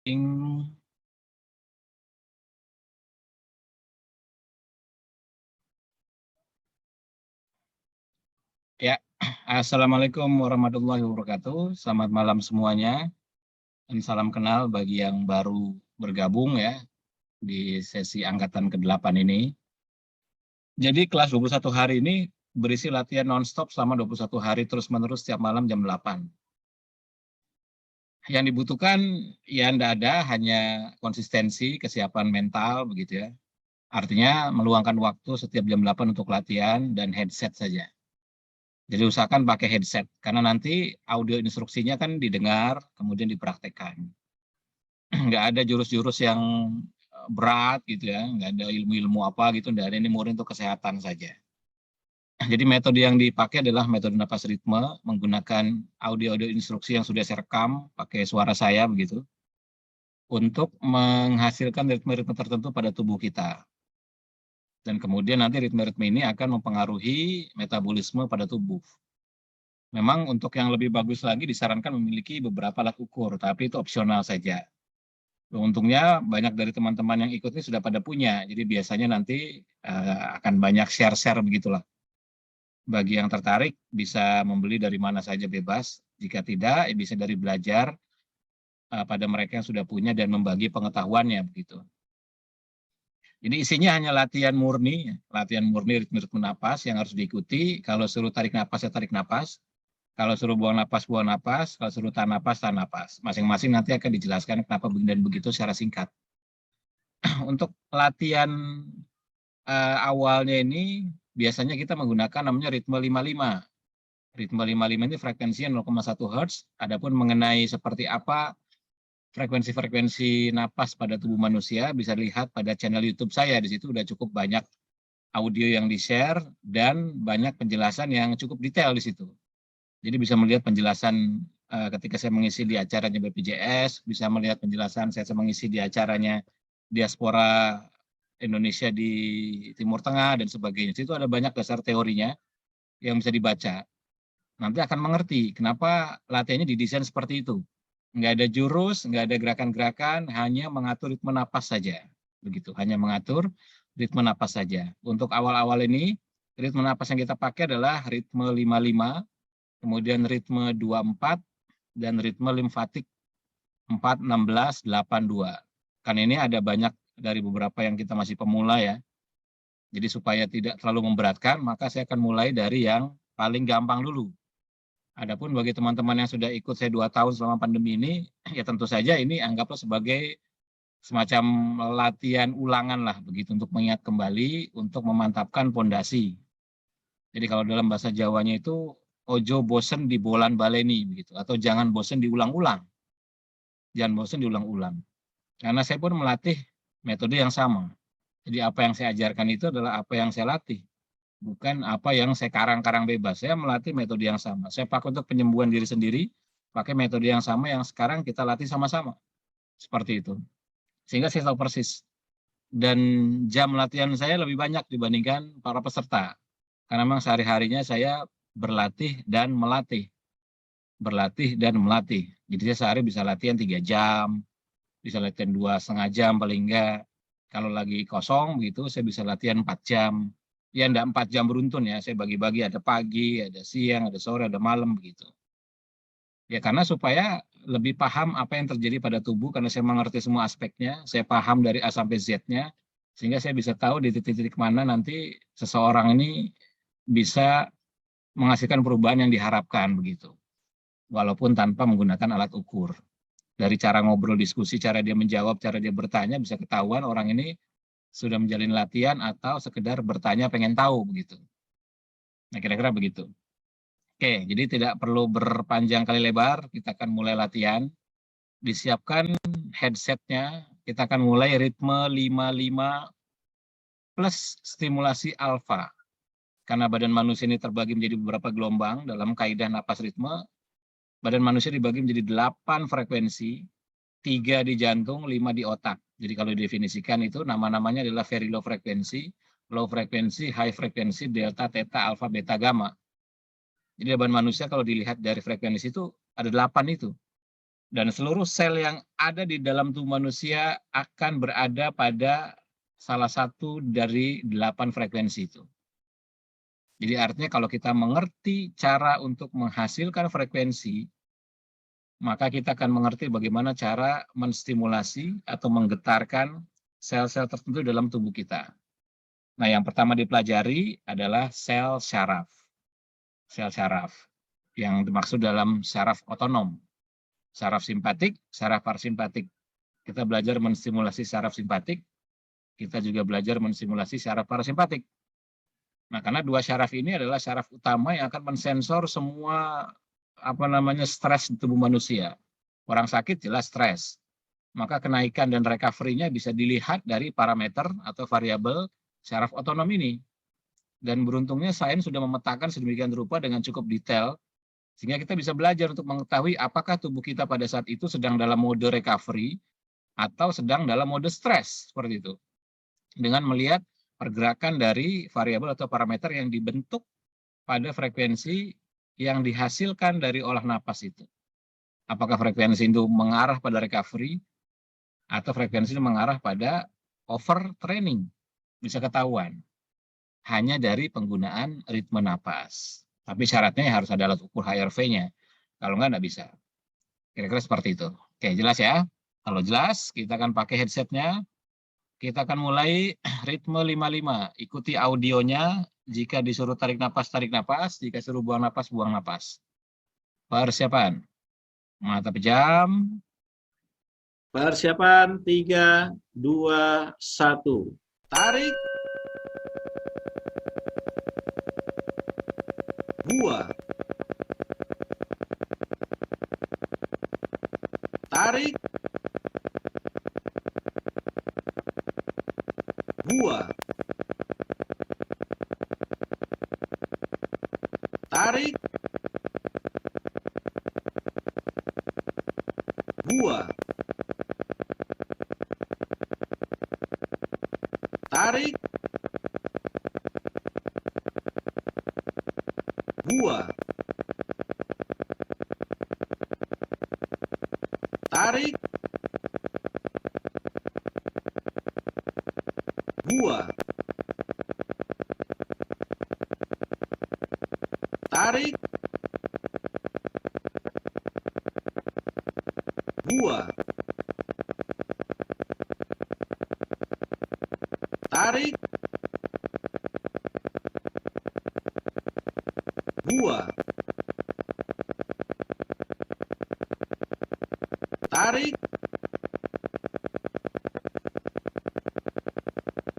Ya, Assalamualaikum warahmatullahi wabarakatuh. Selamat malam semuanya. Dan salam kenal bagi yang baru bergabung ya di sesi angkatan ke-8 ini. Jadi kelas 21 hari ini berisi latihan non-stop selama 21 hari terus-menerus setiap malam jam 8. Yang dibutuhkan ya tidak ada, hanya konsistensi, kesiapan mental begitu ya. Artinya meluangkan waktu setiap jam 8 untuk latihan dan headset saja. Jadi usahakan pakai headset, karena nanti audio instruksinya kan didengar, kemudian dipraktekkan. Nggak ada jurus-jurus yang berat gitu ya, nggak ada ilmu-ilmu apa gitu, nggak ada, ini murni untuk kesehatan saja. Jadi metode yang dipakai adalah metode napas ritme, menggunakan audio-audio instruksi yang sudah saya rekam, pakai suara saya begitu, untuk menghasilkan ritme-ritme tertentu pada tubuh kita. Dan kemudian nanti ritme-ritme ini akan mempengaruhi metabolisme pada tubuh. Memang untuk yang lebih bagus lagi disarankan memiliki beberapa alat ukur, tapi itu opsional saja. Untungnya banyak dari teman-teman yang ikut ini sudah pada punya, jadi biasanya nanti akan banyak share-share begitulah. Bagi yang tertarik bisa membeli dari mana saja bebas, jika tidak bisa dari belajar pada mereka yang sudah punya dan membagi pengetahuannya begitu. Jadi isinya hanya latihan murni ritme napas yang harus diikuti. Kalau suruh tarik napas ya tarik napas. Kalau suruh buang napas, buang napas. Kalau suruh tahan napas, tahan napas. Masing-masing nanti akan dijelaskan kenapa begini dan begitu secara singkat. Untuk latihan awalnya ini, biasanya kita menggunakan namanya ritme 55. Ritme 55 ini frekuensinya 0,1 Hz. Adapun mengenai seperti apa frekuensi-frekuensi napas pada tubuh manusia, bisa lihat pada channel YouTube saya. Di situ udah cukup banyak audio yang di-share dan banyak penjelasan yang cukup detail di situ. Jadi bisa melihat penjelasan ketika saya mengisi di acaranya BPJS, bisa melihat penjelasan saya mengisi di acaranya Diaspora Indonesia di Timur Tengah dan sebagainya. Itu ada banyak dasar teorinya yang bisa dibaca. Nanti akan mengerti kenapa latihannya didesain seperti itu. Nggak ada jurus, nggak ada gerakan-gerakan, hanya mengatur ritme napas saja. Begitu, hanya mengatur ritme napas saja. Untuk awal-awal ini, ritme napas yang kita pakai adalah ritme 55, kemudian ritme 24, dan ritme limfatik 4, 16, 8, 2. Kan ini ada banyak dari beberapa yang kita masih pemula ya. Jadi supaya tidak terlalu memberatkan, maka saya akan mulai dari yang paling gampang dulu. Adapun bagi teman-teman yang sudah ikut saya 2 tahun selama pandemi ini, ya tentu saja ini anggaplah sebagai semacam latihan ulangan lah begitu, untuk mengingat kembali, untuk memantapkan pondasi. Jadi kalau dalam bahasa Jawanya itu ojo bosen di bolan baleni begitu, atau jangan bosen diulang-ulang. Jangan bosen diulang-ulang. Karena saya pun melatih metode yang sama. Jadi apa yang saya ajarkan itu adalah apa yang saya latih, bukan apa yang saya karang-karang bebas. Saya melatih metode yang sama. Saya pakai untuk penyembuhan diri sendiri, pakai metode yang sama yang sekarang kita latih sama-sama. Seperti itu. Sehingga saya tahu persis. Dan jam latihan saya lebih banyak dibandingkan para peserta. Karena memang sehari-harinya saya berlatih dan melatih. Berlatih dan melatih. Jadi saya sehari bisa latihan 3 jam, bisa latihan 2,5 jam paling enggak. Kalau lagi kosong begitu, saya bisa latihan 4 jam. Ya enggak 4 jam beruntun ya, saya bagi-bagi, ada pagi, ada siang, ada sore, ada malam begitu. Ya karena supaya lebih paham apa yang terjadi pada tubuh, karena saya mengerti semua aspeknya, saya paham dari A sampai Z-nya, sehingga saya bisa tahu di titik-titik mana nanti seseorang ini bisa menghasilkan perubahan yang diharapkan begitu. Walaupun tanpa menggunakan alat ukur. Dari cara ngobrol, diskusi, cara dia menjawab, cara dia bertanya, bisa ketahuan orang ini sudah menjalin latihan atau sekedar bertanya pengen tahu begitu. Nah kira-kira begitu. Oke, jadi tidak perlu berpanjang kali lebar, kita akan mulai latihan. Disiapkan headsetnya, kita akan mulai ritme 55 plus stimulasi alfa. Karena badan manusia ini terbagi menjadi beberapa gelombang dalam kaidah napas ritme, badan manusia dibagi menjadi 8 frekuensi, 3 di jantung, 5 di otak. Jadi kalau didefinisikan itu nama-namanya adalah very low frekuensi, low frekuensi, high frekuensi, delta, theta, alpha, beta, gamma. Jadi badan manusia kalau dilihat dari frekuensi itu ada 8 itu. Dan seluruh sel yang ada di dalam tubuh manusia akan berada pada salah satu dari 8 frekuensi itu. Jadi artinya kalau kita mengerti cara untuk menghasilkan frekuensi, maka kita akan mengerti bagaimana cara menstimulasi atau menggetarkan sel-sel tertentu dalam tubuh kita. Nah, yang pertama dipelajari adalah sel syaraf. Sel syaraf yang dimaksud dalam syaraf otonom. Saraf simpatik, saraf parasimpatik. Kita belajar menstimulasi saraf simpatik, kita juga belajar menstimulasi saraf parasimpatik. Nah, karena dua syaraf ini adalah syaraf utama yang akan mensensor semua stres di tubuh manusia. Orang sakit jelas stres. Maka kenaikan dan recovery-nya bisa dilihat dari parameter atau variabel syaraf otonom ini. Dan beruntungnya sains sudah memetakan sedemikian rupa dengan cukup detail sehingga kita bisa belajar untuk mengetahui apakah tubuh kita pada saat itu sedang dalam mode recovery atau sedang dalam mode stres, seperti itu. Dengan melihat pergerakan dari variabel atau parameter yang dibentuk pada frekuensi yang dihasilkan dari olah napas itu. Apakah frekuensi itu mengarah pada recovery atau frekuensi itu mengarah pada overtraining, bisa ketahuan hanya dari penggunaan ritme napas. Tapi syaratnya harus ada alat ukur HRV-nya. Kalau nggak bisa. Kira-kira seperti itu. Oke, jelas ya? Kalau jelas, kita akan pakai headset-nya. Kita akan mulai ritme 55. Ikuti audionya. Jika disuruh tarik napas, tarik napas. Jika suruh buang napas, buang napas. Persiapan. Mata pejam. Persiapan 3, 2, 1. Tarik. Buang. Tarik. Buang. Tarik. Buang. Tarik. Buang. Tarik. Buang. Tarik. Buang. Tarik. Buang. Tarik.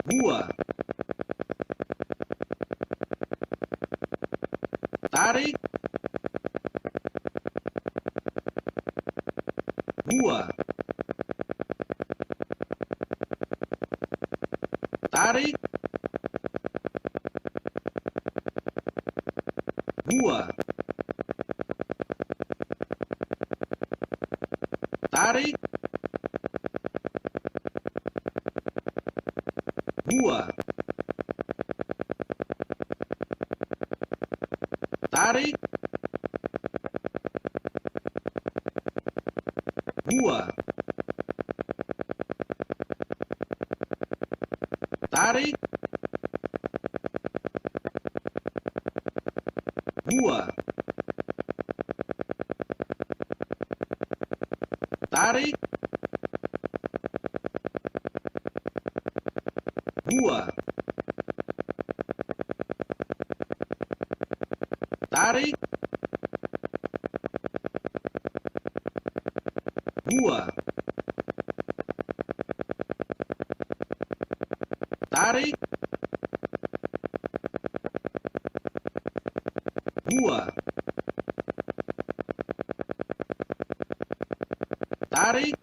Buang. Tarik. Buang. Tarik. Buang. Tarik. Buang. Tarik. Buang. Tarik. Buang. Tarik. Buang. Tarik. Buang. Tarik. Buang. Tarik.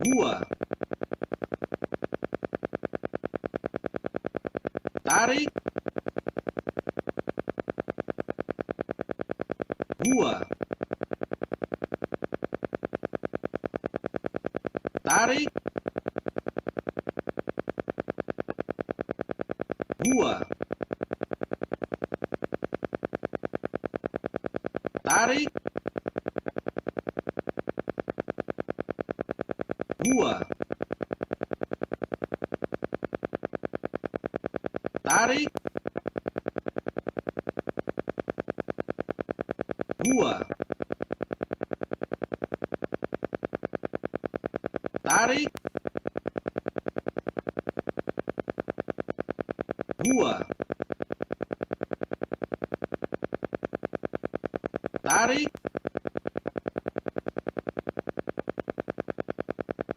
Buang. Tarik. Buang. Tarik. Buang.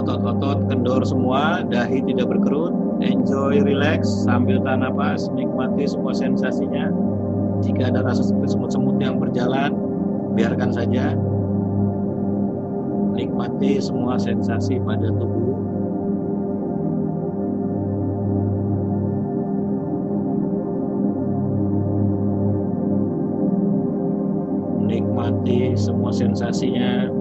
Otot-otot kendor semua, dahi tidak berkerut. Enjoy, relax, sambil tahan napas, nikmati semua sensasinya. Jika ada rasa seperti semut-semut yang berjalan, biarkan saja. Nikmati semua sensasi pada tubuh. Nikmati semua sensasinya.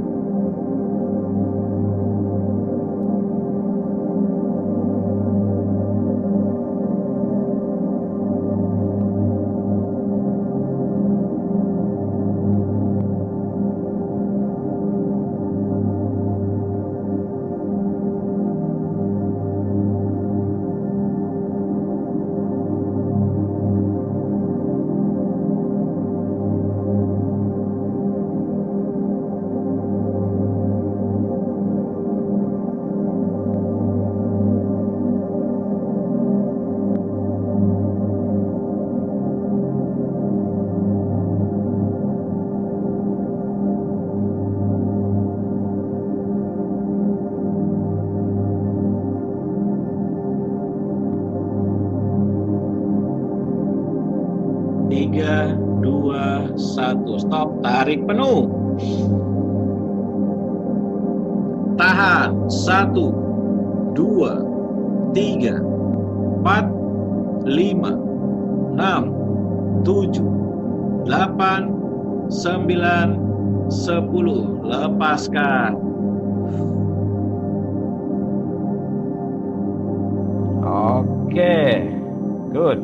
Tiga, dua, satu, stop, tarik penuh. Tahan, 1, 2, 3, 4, 5, 6, 7, 8, 9, 10. Lepaskan. Oke, good.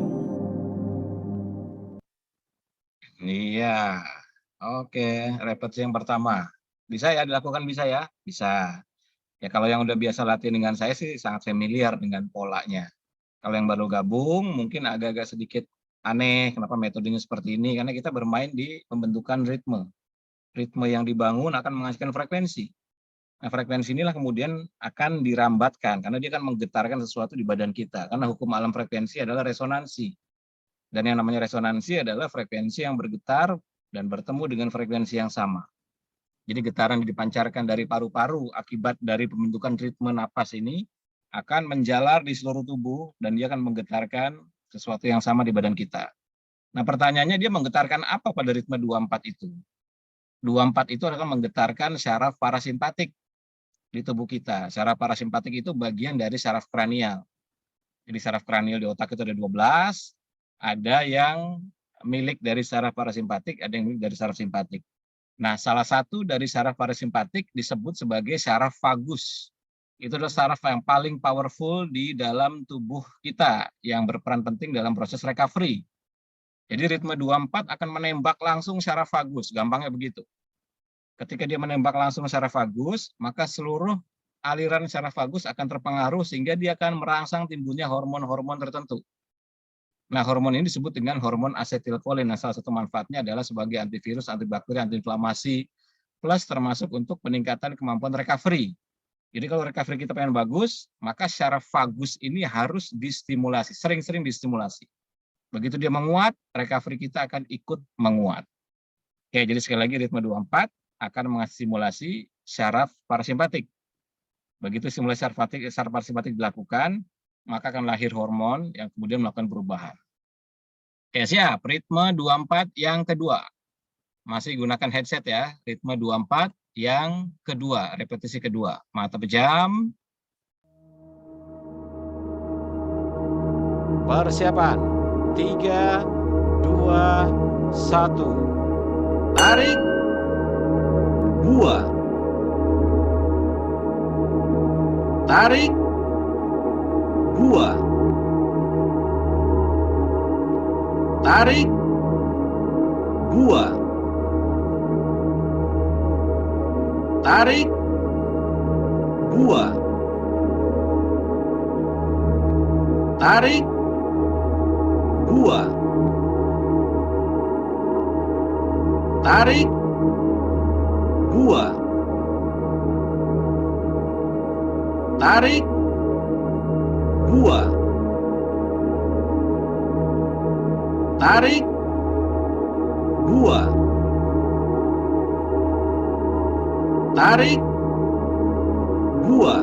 Iya. Oke, repetisi yang pertama. Bisa ya dilakukan, bisa ya? Bisa. Ya kalau yang udah biasa latihan dengan saya sih sangat familiar dengan polanya. Kalau yang baru gabung mungkin agak-agak sedikit aneh kenapa metodenya seperti ini, karena kita bermain di pembentukan ritme. Ritme yang dibangun akan menghasilkan frekuensi. Nah, frekuensi inilah kemudian akan dirambatkan karena dia akan menggetarkan sesuatu di badan kita. Karena hukum alam frekuensi adalah resonansi. Dan yang namanya resonansi adalah frekuensi yang bergetar dan bertemu dengan frekuensi yang sama. Jadi getaran yang dipancarkan dari paru-paru akibat dari pembentukan ritme napas ini akan menjalar di seluruh tubuh dan dia akan menggetarkan sesuatu yang sama di badan kita. Nah, pertanyaannya dia menggetarkan apa pada ritme 24 itu? 24 itu akan menggetarkan syaraf parasimpatik di tubuh kita. Syaraf parasimpatik itu bagian dari syaraf kranial. Jadi syaraf kranial di otak itu ada 12, ada yang milik dari syaraf parasimpatik, ada yang milik dari syaraf simpatik. Nah, salah satu dari syaraf parasimpatik disebut sebagai syaraf vagus. Itu adalah syaraf yang paling powerful di dalam tubuh kita, yang berperan penting dalam proses recovery. Jadi ritme 24 akan menembak langsung syaraf vagus, gampangnya begitu. Ketika dia menembak langsung syaraf vagus, maka seluruh aliran syaraf vagus akan terpengaruh sehingga dia akan merangsang timbulnya hormon-hormon tertentu. Nah, hormon ini disebut dengan hormon asetilkolin. Nah, salah satu manfaatnya adalah sebagai antivirus, antibakteri, antiinflamasi, plus termasuk untuk peningkatan kemampuan recovery. Jadi kalau recovery kita pengen bagus, maka syaraf vagus ini harus distimulasi, sering-sering distimulasi. Begitu dia menguat, recovery kita akan ikut menguat. Oke, jadi sekali lagi ritme 24 akan mengastimulasi syaraf parasimpatik. Begitu stimulasi syaraf parasimpatik dilakukan, maka akan lahir hormon yang kemudian melakukan perubahan. Oke, siap. Ritme 24 yang kedua. Masih gunakan headset ya. Ritme 24 yang kedua, repetisi kedua. Mata pejam. Persiapan. 3, 2, 1. Tarik. Buah. Tarik. Buah. Tarik. Buah. Tarik. Buah. Tarik. Buah. Tarik. Buah. Tarik. Buah. Tarik. Buah. Tarik. Buah.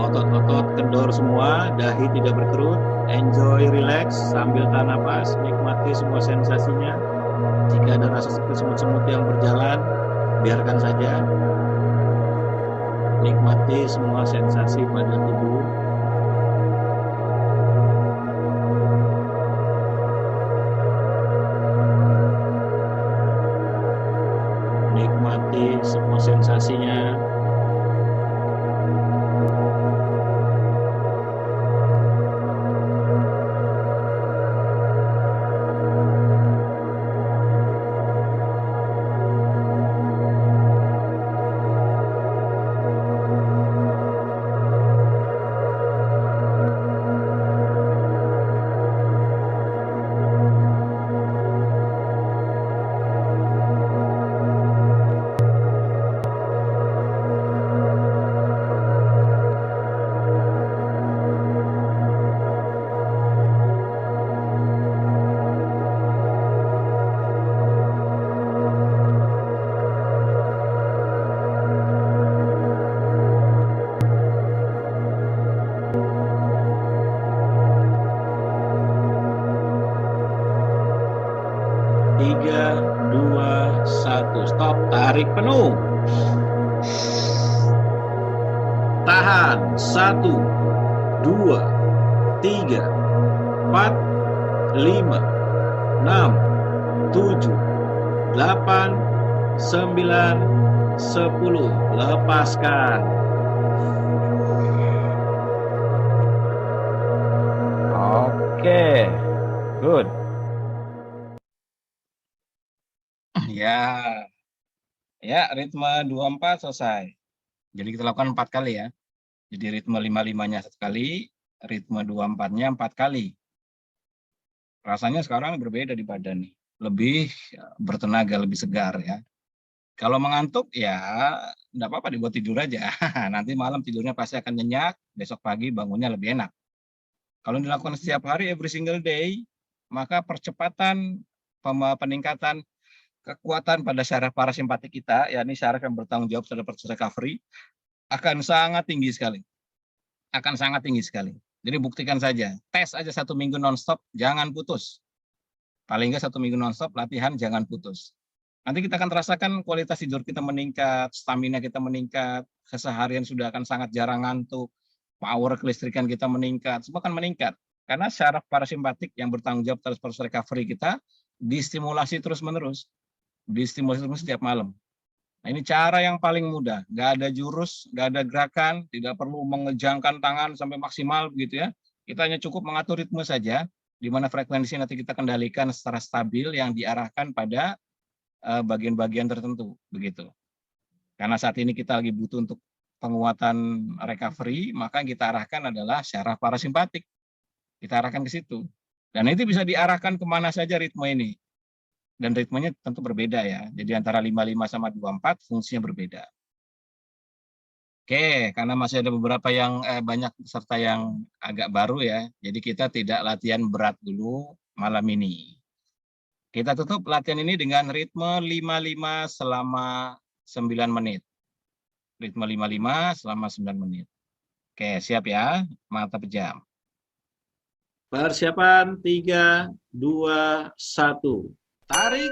otot-otot kendor semua, dahi tidak berkerut, enjoy, relax, sambil tahan napas, nikmati semua sensasinya. Jika ada rasa seperti semut-semut yang berjalan, biarkan saja. Nikmati semua sensasi pada tubuh. Nikmati semua sensasinya. Tiga, dua, satu, stop, tarik penuh. Tahan, 1, 2, 3, 4, 5, 6, 7, 8, 9, 10. Lepaskan. Oke, good. Ya, ritme 24 selesai. Jadi kita lakukan 4 kali ya. Jadi ritme 55-nya 1 kali, ritme 24-nya 4 kali. Rasanya sekarang berbeda di badan nih. Lebih bertenaga, lebih segar ya. Kalau mengantuk ya enggak apa-apa dibuat tidur aja. Nanti malam tidurnya pasti akan nyenyak, besok pagi bangunnya lebih enak. Kalau dilakukan setiap hari, every single day, maka percepatan peningkatan kekuatan pada syaraf parasimpatik kita, yakni syaraf yang bertanggung jawab terhadap proses recovery, akan sangat tinggi sekali. Akan sangat tinggi sekali. Jadi buktikan saja, tes aja 1 minggu nonstop, jangan putus. Paling enggak 1 minggu nonstop, latihan jangan putus. Nanti kita akan terasakan kualitas tidur kita meningkat, stamina kita meningkat, keseharian sudah akan sangat jarang ngantuk, power kelistrikan kita meningkat, semua akan meningkat. Karena syaraf parasimpatik yang bertanggung jawab atas proses recovery kita distimulasi terus-menerus. Distimulasi terus setiap malam. Nah, ini cara yang paling mudah, nggak ada jurus, nggak ada gerakan, tidak perlu mengejangkan tangan sampai maksimal begitu ya. Kita hanya cukup mengatur ritme saja, di mana frekuensi nanti kita kendalikan secara stabil yang diarahkan pada bagian-bagian tertentu begitu. Karena saat ini kita lagi butuh untuk penguatan recovery, maka yang kita arahkan adalah syaraf parasimpatik. Kita arahkan ke situ. Dan itu bisa diarahkan kemana saja ritme ini. Dan ritmenya tentu berbeda ya. Jadi antara 55 sama 24 fungsinya berbeda. Oke, karena masih ada beberapa yang banyak peserta yang agak baru ya. Jadi kita tidak latihan berat dulu malam ini. Kita tutup latihan ini dengan ritme 55 selama 9 menit. Ritme 55 selama 9 menit. Oke, siap ya? Mata pejam. Persiapan 3, 2, 1. Tarik.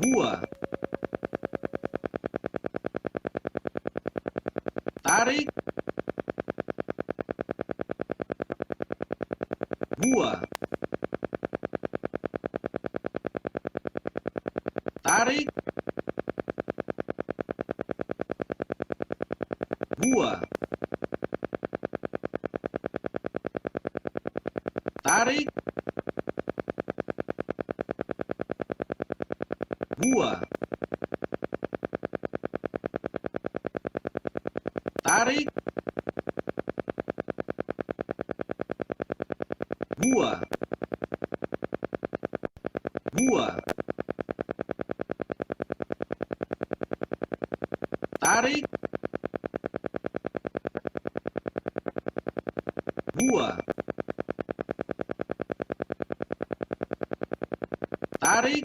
Buang. Tarik. Buang. Tarik. Buang. Tarik. Buang. Tarik. Buang. Buang. Tarik. Buang. Tarik.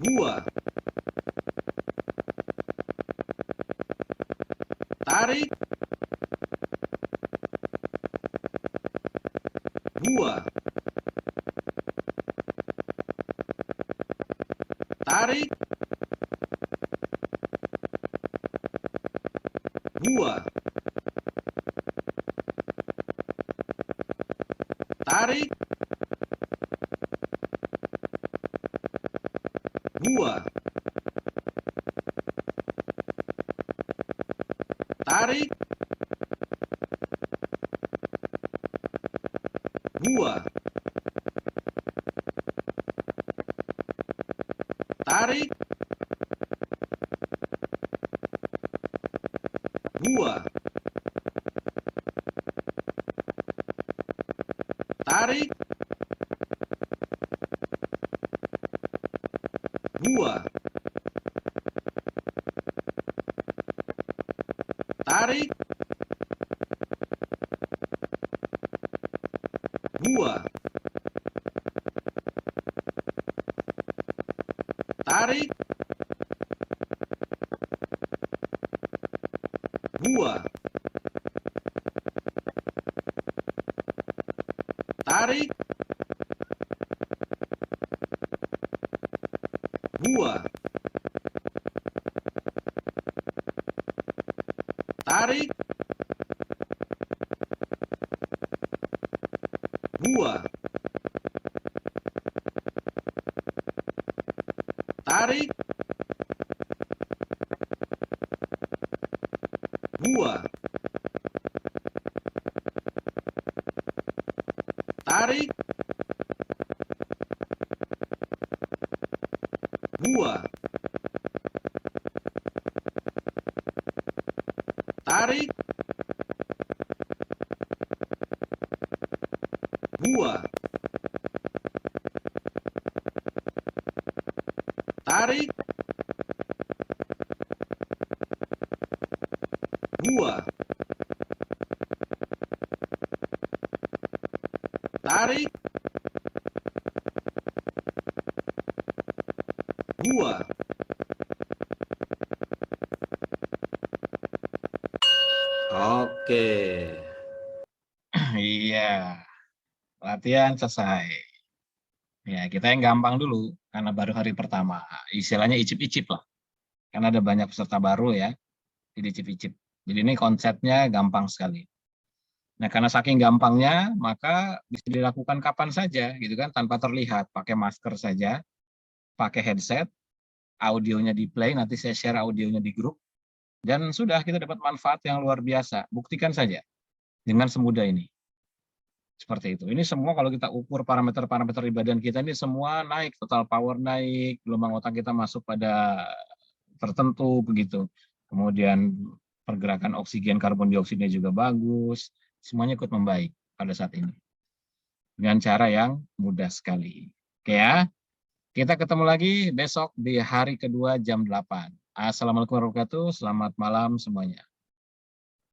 2. Tarik. 2. Tarik. 2. Tarik. 2. Tarik. 2. Tarik. 2. Tarik. 2. Tarik. 2. Tarik. 2. Tarik. 2. Tarik. 2. Tarik. 2. Tarik. 2. Tarik. 2. Tarik. 2. Tarik. 2. Oke. Iya, latihan selesai. Ya, kita yang gampang dulu, karena baru hari pertama. Istilahnya icip-icip lah. Karena ada banyak peserta baru ya, jadi icip-icip. Jadi ini konsepnya gampang sekali. Nah, karena saking gampangnya, maka bisa dilakukan kapan saja, gitu kan, tanpa terlihat. Pakai masker saja, pakai headset, audionya di play, nanti saya share audionya di grup, dan sudah kita dapat manfaat yang luar biasa. Buktikan saja dengan semudah ini. Seperti itu. Ini semua kalau kita ukur parameter-parameter di badan kita ini semua naik, total power naik, gelombang otak kita masuk pada tertentu begitu. Kemudian pergerakan oksigen karbon dioksidnya juga bagus, semuanya ikut membaik pada saat ini. Dengan cara yang mudah sekali. Oke ya. Kita ketemu lagi besok di hari kedua jam 8. Assalamualaikum warahmatullahi wabarakatuh. Selamat malam semuanya.